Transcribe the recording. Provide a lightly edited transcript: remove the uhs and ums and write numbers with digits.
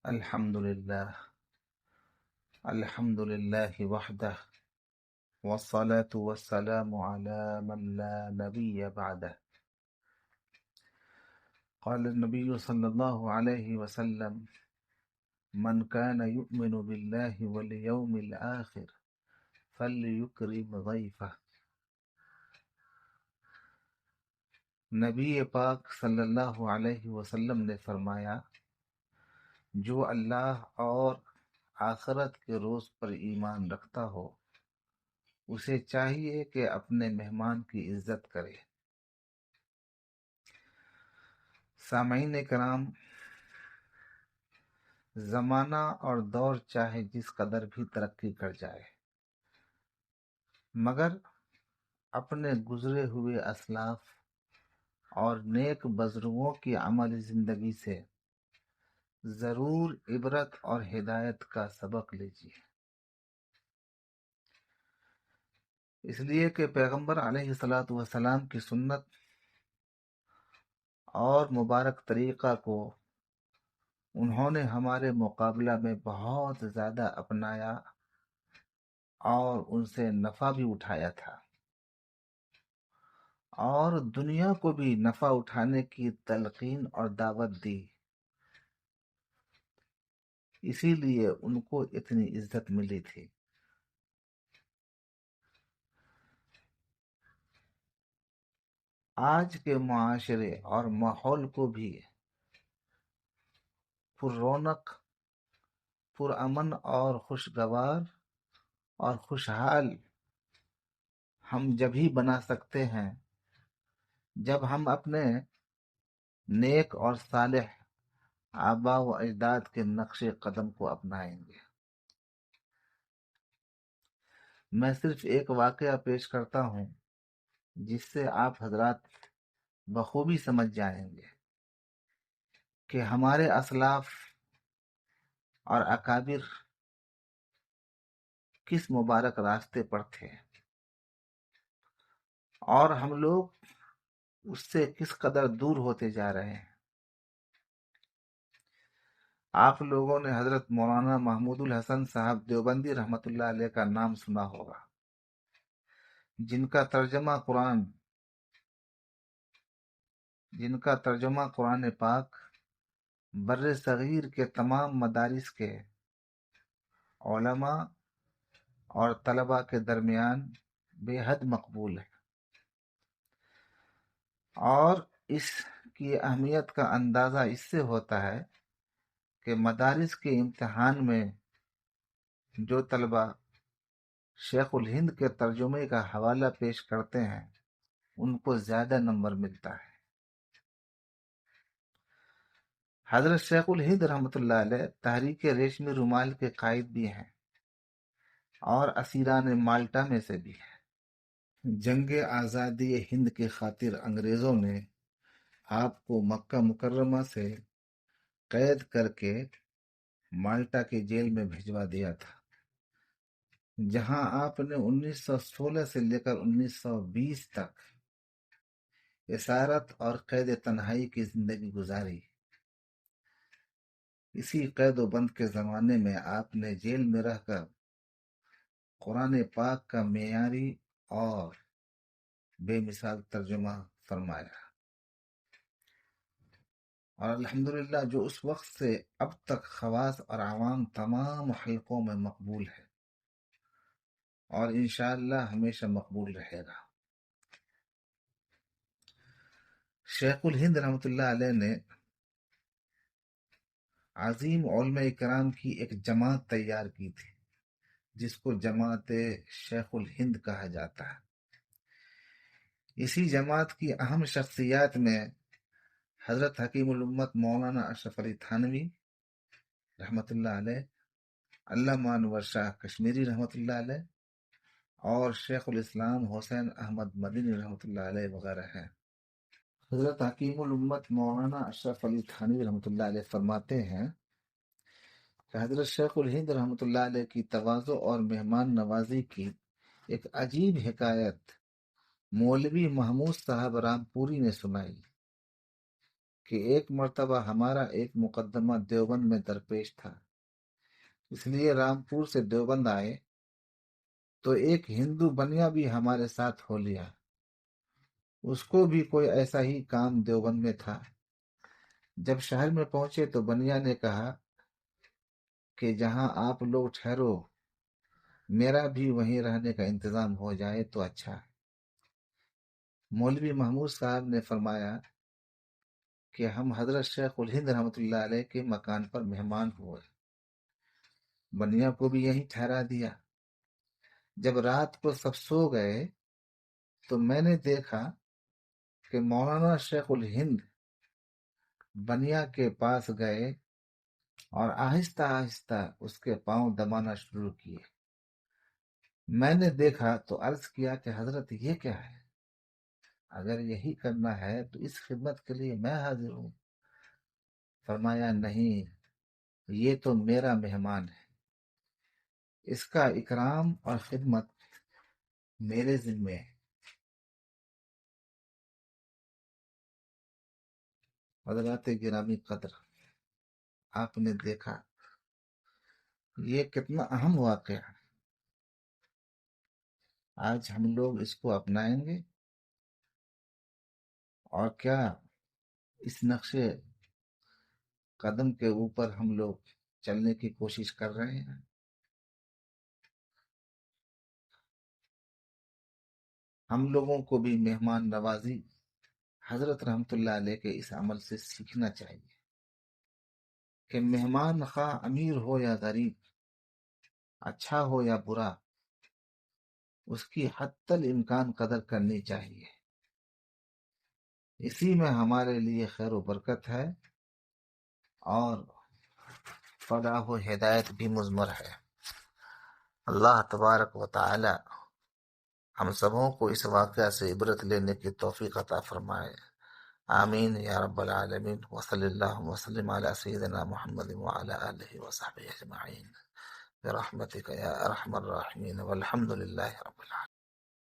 الحمد لله وحده والصلاة والسلام على من لا نبي بعده. قال النبي صلى الله عليه وسلم: من كان يؤمن بالله واليوم الآخر فليكرم ضيفه. نبی پاک صلی اللہ علیہ وسلم نے فرمایا، جو اللہ اور آخرت کے روز پر ایمان رکھتا ہو اسے چاہیے کہ اپنے مہمان کی عزت کرے۔ سامعین کرام، زمانہ اور دور چاہے جس قدر بھی ترقی کر جائے، مگر اپنے گزرے ہوئے اسلاف اور نیک بزرگوں کی عملی زندگی سے ضرور عبرت اور ہدایت کا سبق لیجیے، اس لیے کہ پیغمبر علیہ الصلاۃ والسلام کی سنت اور مبارک طریقہ کو انہوں نے ہمارے مقابلہ میں بہت زیادہ اپنایا اور ان سے نفع بھی اٹھایا تھا، اور دنیا کو بھی نفع اٹھانے کی تلقین اور دعوت دی، اسی لیے ان کو اتنی عزت ملی تھی۔ آج کے معاشرے اور ماحول کو بھی پر رونق، پر امن اور خوشگوار اور خوشحال ہم جبھی بنا سکتے ہیں جب ہم اپنے نیک اور صالح آباء و اجداد کے نقش قدم کو اپنائیں گے۔ میں صرف ایک واقعہ پیش کرتا ہوں جس سے آپ حضرات بخوبی سمجھ جائیں گے کہ ہمارے اسلاف اور اکابر کس مبارک راستے پر تھے اور ہم لوگ اس سے کس قدر دور ہوتے جا رہے ہیں۔ آپ لوگوں نے حضرت مولانا محمود الحسن صاحب دیوبندی رحمۃ اللہ علیہ کا نام سنا ہوگا، جن کا ترجمہ قرآن پاک بر صغیر کے تمام مدارس کے علماء اور طلباء کے درمیان بے حد مقبول ہے، اور اس کی اہمیت کا اندازہ اس سے ہوتا ہے کہ مدارس کے امتحان میں جو طلباء شیخ الہند کے ترجمے کا حوالہ پیش کرتے ہیں ان کو زیادہ نمبر ملتا ہے۔ حضرت شیخ الہند رحمۃ اللہ علیہ تحریک ریشمی رومال کے قائد بھی ہیں اور اسیران مالٹا میں سے بھی ہیں۔ جنگ آزادی ہند کی خاطر انگریزوں نے آپ کو مکہ مکرمہ سے قید کر کے مالٹا کی جیل میں بھجوا دیا تھا، جہاں آپ نے 1916 سے لے کر 1920 تک اسارت اور قید تنہائی کی زندگی گزاری۔ اسی قید و بند کے زمانے میں آپ نے جیل میں رہ کر قرآن پاک کا معیاری اور بے مثال ترجمہ فرمایا، اور الحمدللہ جو اس وقت سے اب تک خواص اور عوام تمام حلقوں میں مقبول ہے اور انشاءاللہ ہمیشہ مقبول رہے گا۔ شیخ الہند رحمۃ اللہ علیہ نے عظیم علماء کرام کی ایک جماعت تیار کی تھی جس کو جماعت شیخ الہند کہا جاتا ہے۔ اسی جماعت کی اہم شخصیات میں حضرت حکیم الامت مولانا اشرف علی تھانوی رحمۃ اللہ علیہ، علامہ انور شاہ کشمیری رحمۃ اللہ علیہ، اور شیخ الاسلام حسین احمد مدنی رحمۃ اللہ علیہ وغیرہ ہیں۔ حضرت حکیم الامت مولانا اشرف علی تھانوی رحمۃ اللہ علیہ فرماتے ہیں کہ حضرت شیخ الہند رحمۃ اللہ علیہ کی تواضع اور مہمان نوازی کی ایک عجیب حکایت مولوی محمود صاحب رام پوری نے سنائی کہ ایک مرتبہ ہمارا ایک مقدمہ دیوبند میں درپیش تھا، اس لیے رامپور سے دیوبند آئے تو ایک ہندو بنیا بھی ہمارے ساتھ ہو لیا، اس کو بھی کوئی ایسا ہی کام دیوبند میں تھا۔ جب شہر میں پہنچے تو بنیا نے کہا کہ جہاں آپ لوگ ٹھہرو میرا بھی وہیں رہنے کا انتظام ہو جائے تو اچھا ہے۔ مولوی محمود صاحب نے فرمایا کہ ہم حضرت شیخ الہند رحمۃ اللہ علیہ کے مکان پر مہمان ہوئے، بنیا کو بھی یہیں ٹھہرا دیا۔ جب رات کو سب سو گئے تو میں نے دیکھا کہ مولانا شیخ الہند بنیا کے پاس گئے اور آہستہ آہستہ اس کے پاؤں دبانا شروع کیے۔ میں نے دیکھا تو عرض کیا کہ حضرت یہ کیا ہے؟ اگر یہی کرنا ہے تو اس خدمت کے لیے میں حاضر ہوں۔ فرمایا نہیں، یہ تو میرا مہمان ہے، اس کا اکرام اور خدمت میرے ذمے ہے۔ حضرات گرامی قدر، آپ نے دیکھا یہ کتنا اہم واقعہ ہے۔ آج ہم لوگ اس کو اپنائیں گے اور کیا اس نقش قدم کے اوپر ہم لوگ چلنے کی کوشش کر رہے ہیں؟ ہم لوگوں کو بھی مہمان نوازی حضرت رحمت اللہ علیہ کے اس عمل سے سیکھنا چاہیے کہ مہمان خواہ امیر ہو یا غریب، اچھا ہو یا برا، اس کی حتی الامکان قدر کرنی چاہیے۔ اسی میں ہمارے لیے خیر و برکت ہے اور فلاح و ہدایت بھی مضمر ہے۔ اللہ تبارک و تعالی ہم سبوں کو اس واقعہ سے عبرت لینے کی توفیق عطا فرمائے، آمین یا رب العالمین۔ وصلی اللہ وسلم علی سیدنا محمد وعلی آلہ وصحبہ اجمعین برحمتک یا ارحم الراحمین، والحمد للہ رب العالمین۔